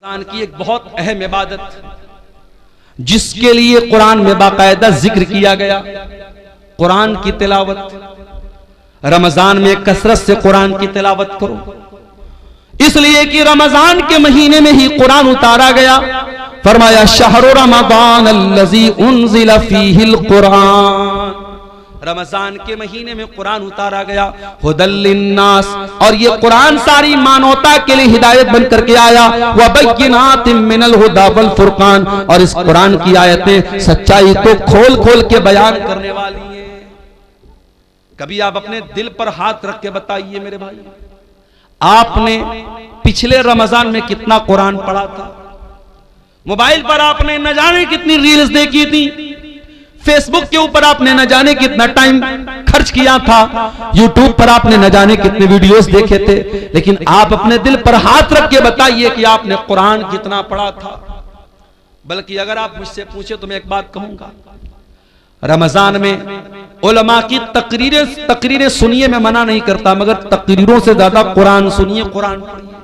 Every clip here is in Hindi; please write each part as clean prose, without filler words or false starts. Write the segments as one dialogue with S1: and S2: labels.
S1: कुरान की एक बहुत अहम इबादत जिसके लिए कुरान में बाकायदा जिक्र किया गया, कुरान की तिलावत। रमजान में कसरत से कुरान की तिलावत करो, इसलिए कि रमजान के महीने में ही कुरान उतारा गया। फरमाया शहरु रमजान अल्लज़ी उन्ज़िला फ़ीहिल कुरान, रमजान के महीने में कुरान उतारा गया। हुदल लिन्नास, और ये कुरान सारी मानवता के लिए हिदायत बन करके आया। व बय्यिनातिम मिनल हुदा वल फुरकान, और इस कुरान की आयतें सच्चाई को खोल खोल के बयान करने वाली हैं। कभी आप अपने दिल पर हाथ रख के बताइए मेरे भाई, आपने पिछले रमजान में कितना कुरान पढ़ा था? मोबाइल पर आपने न जाने कितनी रील्स देखी थी, फेसबुक के ऊपर आपने न जाने कितना टाइम खर्च किया था, यूट्यूब पर आपने न जाने कितने वीडियोस देखे थे, लेकिन आप अपने दिल पर हाथ रख के बताइए कि आपने कुरान कितना पढ़ा था। बल्कि अगर आप मुझसे पूछे तो मैं एक बात कहूंगा, रमजान में उलमा की तकरीरें सुनिए, मैं मना नहीं करता, मगर तकरीरों से ज्यादा कुरान सुनिए, कुरान पढ़िए।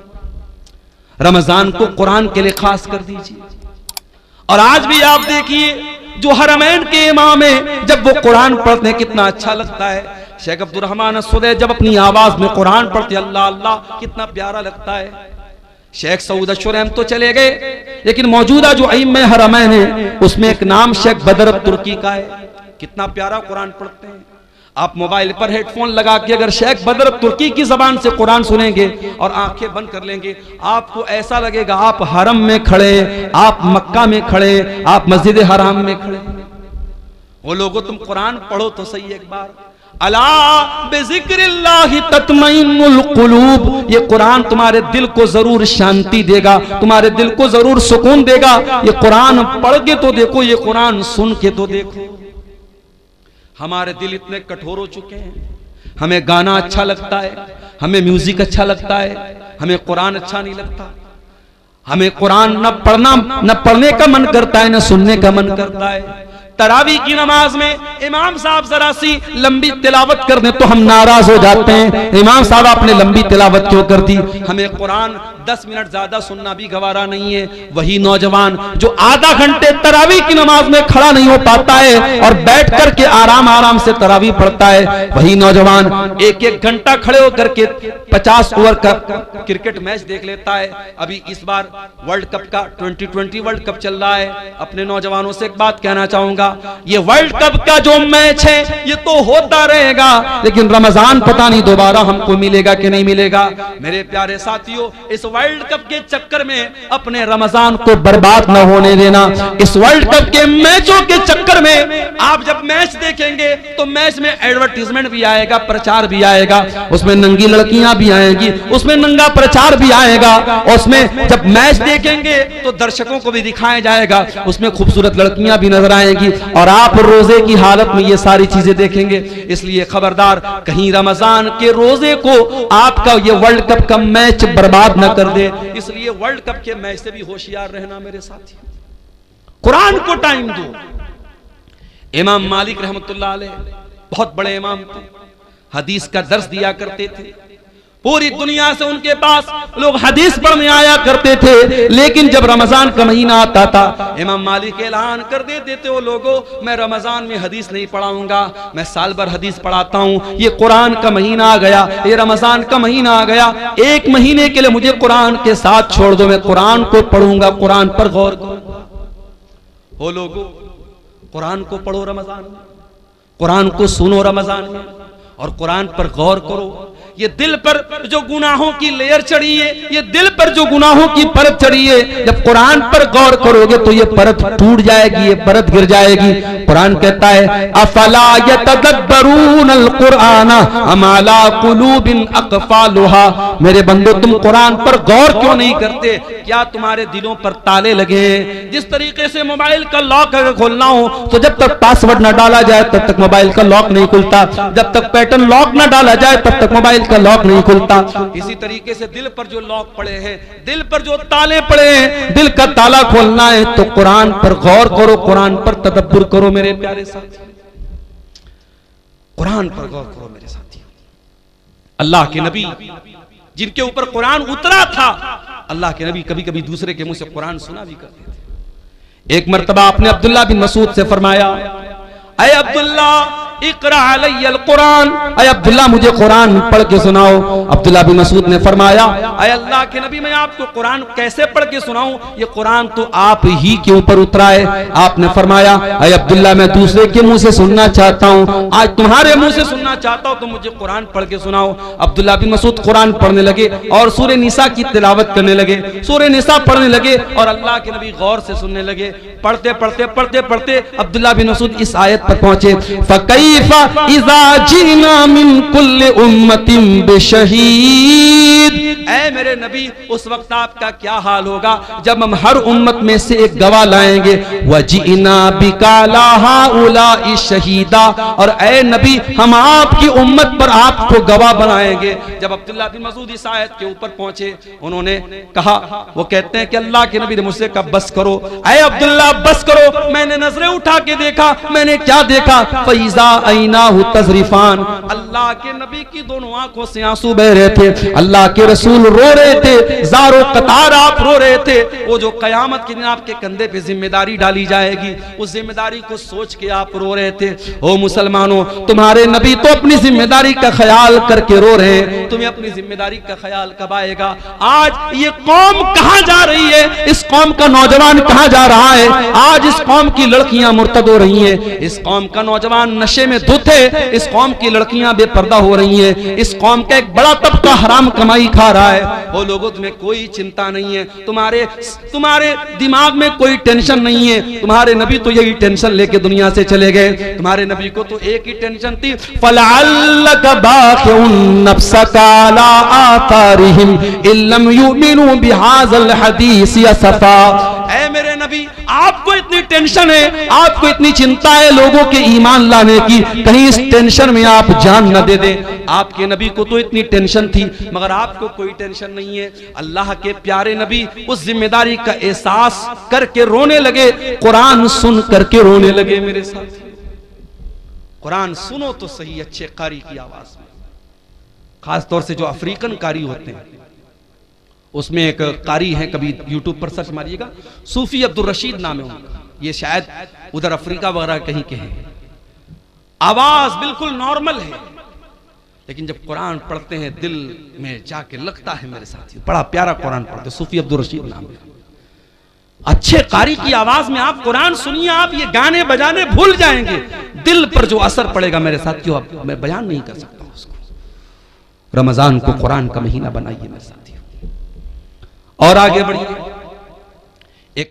S1: रमजान को कुरान के लिए खास कर दीजिए। और आज भी आप देखिए जो हरमैन के इमाम है, जब वो कुरान पढ़ते हैं कितना अच्छा लगता है। शेख अब्दुल रहमान सुदै जब अपनी आवाज में कुरान पढ़ते अल्लाह अल्लाह, कितना प्यारा लगता है। शेख सऊद अशरम तो चले गए, लेकिन मौजूदा जो इमाम हरमैन है उसमें एक नाम शेख बदर तुर्की का है, कितना प्यारा कुरान पढ़ते हैं। आप मोबाइल पर हेडफोन लगा के अगर शेख बदर तुर्की की जबान से कुरान सुनेंगे और आंखें बंद कर लेंगे, आपको ऐसा लगेगा आप हरम में खड़े, आप मक्का में खड़े, आप मस्जिद हराम में खड़े। वो लोगों तुम कुरान पढ़ो तो सही एक बार। अला बिज़िक्रिल्लाहि तत्मइन्नुल कुलूब, ये कुरान तुम्हारे दिल को जरूर शांति देगा, तुम्हारे दिल को जरूर सुकून देगा। ये कुरान पढ़ के तो देखो, ये कुरान सुन के तो देखो। हमारे दिल इतने कठोर हो चुके हैं, हमें गाना अच्छा लगता है, हमें म्यूजिक अच्छा लगता है, हमें कुरान अच्छा नहीं लगता। हमें कुरान न पढ़ने का मन करता है, न सुनने का मन करता है। तरावी की नमाज में इमाम साहब जरा सी लंबी तिलावत कर दें तो हम नाराज हो जाते हैं, इमाम साहब आपने लंबी तिलावत क्यों कर दी? हमें कुरान 10 मिनट ज्यादा सुनना भी गवारा नहीं है। वही नौजवान जो आधा घंटे तरावी की नमाज में खड़ा नहीं हो पाता है और बैठ करके आराम आराम से तरावी पढ़ता है, वही नौजवान एक एक घंटा खड़े होकर के 50 ओवर का क्रिकेट मैच देख लेता है। अभी इस बार वर्ल्ड कप का 2020 वर्ल्ड कप चल रहा है। अपने नौजवानों से एक बात कहना चाहूंगा, ये वर्ल्ड कप का जो मैच है ये तो होता रहेगा, लेकिन रमजान पता नहीं दोबारा हमको मिलेगा कि नहीं मिलेगा। मेरे प्यारे साथियों, इस वर्ल्ड कप के चक्कर में अपने रमजान को बर्बाद न होने देना। इस वर्ल्ड कप के मैचों के चक्कर में आप जब मैच देखेंगे तो मैच में एडवर्टीजमेंट भी आएगा, प्रचार भी आएगा, उसमें नंगी लड़कियां भी आएंगी, उसमें नंगा प्रचार भी आएगा। उसमें जब मैच देखेंगे तो दर्शकों को भी दिखाया जाएगा, उसमें खूबसूरत लड़कियां भी नजर आएंगी, और आप रोजे की हालत में ये सारी चीजें देखेंगे। इसलिए खबरदार, कहीं रमजान के रोजे को आपका ये वर्ल्ड कप का मैच बर्बाद न कर दे। इसलिए वर्ल्ड कप के मैच से भी होशियार रहना मेरे साथी। कुरान को टाइम दो। इमाम मालिक रहमतुल्लाह अलैह बहुत बड़े इमाम थे, हदीस का दर्स दिया करते थे। पूरी दुनिया से उनके पास लोग हदीस पढ़ने आया करते थे, लेकिन जब रमजान का महीना आता था इमाम मालिक ऐलान कर देते थे, वो लोगों मैं रमजान में हदीस नहीं पढ़ाऊंगा, मैं साल भर हदीस पढ़ाता हूँ। ये कुरान का महीना आ गया, ये रमजान का महीना आ गया, एक महीने के लिए मुझे कुरान के साथ छोड़ दो, मैं कुरान को पढ़ूंगा, कुरान पर गौर करूंगा। वो लोगों कुरान को पढ़ो रमजान में, कुरान को सुनो रमजान में, और कुरान पर गौर करो। ये दिल पर जो गुनाहों की लेयर चढ़ी है, ये दिल पर जो गुनाहों की परत चढ़ी है, जब कुरान पर गौर करोगे तो ये परत टूट जाएगी, ये परत गिर जाएगी। कुरान कहता है अफला यतदब्बरूनल कुरान अम अला कुलूबिन अक़फ़ालुहा, मेरे बंदो तुम कुरान पर गौर क्यों नहीं करते? क्या तुम्हारे दिलों पर ताले लगे हैं? जिस तरीके से मोबाइल का लॉक अगर खोलना हो तो जब तक पासवर्ड न डाला जाए तब तक मोबाइल का लॉक नहीं खुलता, जब तक पैटर्न लॉक न डाला जाए तब तक मोबाइल का लॉक नहीं खुलता। इसी तरीके से दिल पर जो लॉक पड़े हैं, दिल पर जो ताले पड़े हैं, दिल का ताला खोलना है तो कुरान पर गौर करो, कुरान पर तदब्बुर करो मेरे प्यारे साथी, कुरान पर गौर करो मेरे साथी। अल्लाह के नबी जिनके ऊपर कुरान उतरा था, अल्लाह के नबी कभी कभी दूसरे के मुंह से कुरान सुना भी करते थे। एक मर्तबा आपने अब्दुल्ला बिन मसूद से फरमाया, अय अब्दुल्ला इकरा अलैयल कुरान, अय अब्दुल्ला मुझे कुरान पढ़ के सुनाओ। अब्दुल्ला बिन मसूद ने फरमाया, अय अल्लाह के नबी मैं आपको कुरान कैसे पढ़ के सुनाऊं, ये कुरान तो आप ही के ऊपर उतरा है। आपने फरमाया, अय अब्दुल्ला मैं दूसरे के मुंह से सुनना चाहता हूं, आज तुम्हारे मुंह से सुनना चाहता हूं तो मुझे कुरान पढ़ के सुनाओ। अब्दुल्ला बिन मसूद कुरान पढ़ने लगे और सूरह निसा की तिलावत करने लगे, सूरह निसा पढ़ने लगे और अल्लाह के नबी गौर से सुनने लगे। पढ़ते पढ़ते पढ़ते पढ़ते अब्दुल्ला बिन मसूद इस आयत पर पहुंचे, फकैफा इज़ा जीना मिन कुल्ली उम्मतिन बिशहीद, ऐ मेरे नबी उस वक्त आपका क्या हाल होगा जब हम हर उम्मत में से एक गवाह लाएंगे। वजीना बिकाला हाउलाई शहीदा, और ऐ नबी हम आपकी उम्मत पर आपको गवाह बनाएंगे। जब अब्दुल्ला बिन मसूद इस आयत के ऊपर पहुंचे उन्होंने कहा, वो कहते हैं कि अल्लाह के नबी ने मुझसे कहा बस करो, ऐ अब्दुल्ला बस करो। मैंने नजरें उठा के देखा, मैंने क्या देखा, फैजा ऐनाहु तज़रिफान, अल्लाह के नबी की दोनों आंखों से आंसू बह रहे थे। अल्लाह के रसूल रो रहे थे, ज़ारो कतार आप रो रहे थे। वो जो कयामत के दिन आपके कंधे पे जिम्मेदारी डाली जाएगी, उस जिम्मेदारी को सोच के आप रो रहे थे। ओ मुसलमानों, तुम्हारे नबी तो अपनी जिम्मेदारी का ख्याल करके रो रहे हैं, तुम्हें अपनी जिम्मेदारी का ख्याल कब आएगा? आज ये कौम कहां जा रही है, इस कौम का नौजवान कहां जा रहा है? आज इस कौम की लड़कियां मुर्तद हो रही हैं, इस कौम का नौजवान नशे में धुत है, इस कौम की लड़कियां बेपर्दा हो रही हैं, इस कौम का एक बड़ा तबका हराम कमाई खा रहा है। वो लोगों तुम्हें कोई चिंता नहीं है, तुम्हारे दिमाग में कोई टेंशन नहीं है। तुम्हारे नबी तो यही टेंशन लेके दुनिया से चले गए। तुम्हारे नबी को तो एक ही टेंशन थी, फलअल्लक बाखिउन नफ्सका अला आतारिहिम इल्लम युमिनु बिहाज़ल हदीस यसफा। ऐ मेरे नबी आपको इतनी टेंशन है, आपको इतनी चिंता है लोगों के ईमान लाने की, कहीं इस टेंशन में आप जान न दे दें। आपके नबी को तो इतनी टेंशन थी मगर आपको कोई टेंशन नहीं है। अल्लाह के प्यारे नबी उस जिम्मेदारी का एहसास करके रोने लगे, कुरान सुन करके रोने लगे। मेरे साथ कुरान सुनो तो सही अच्छे कारी की आवाज में, खास तौर से जो अफ्रीकन कारी होते हैं। उसमें एक कारी है, कभी यूट्यूब पर सर्च मारिएगा, सूफी अब्दुल रशीद नाम है उनका, ये शायद उधर अफ्रीका वगैरह कहीं के हैं। आवाज बिल्कुल नॉर्मल है लेकिन जब कुरान पढ़ते हैं दिल में जाके लगता है मेरे साथी, बड़ा प्यारा कुरान पढ़ते। सूफी अब्दुल रशीद नाम है, अच्छे कारी की आवाज में आप कुरान सुनिए, आप ये गाने बजाने भूल जाएंगे। दिल पर जो असर पड़ेगा मेरे साथियों, अब मैं बयान नहीं कर सकता उसको। रमजान को कुरान का महीना बनाइए मेरे साथियों और आगे बढ़िए।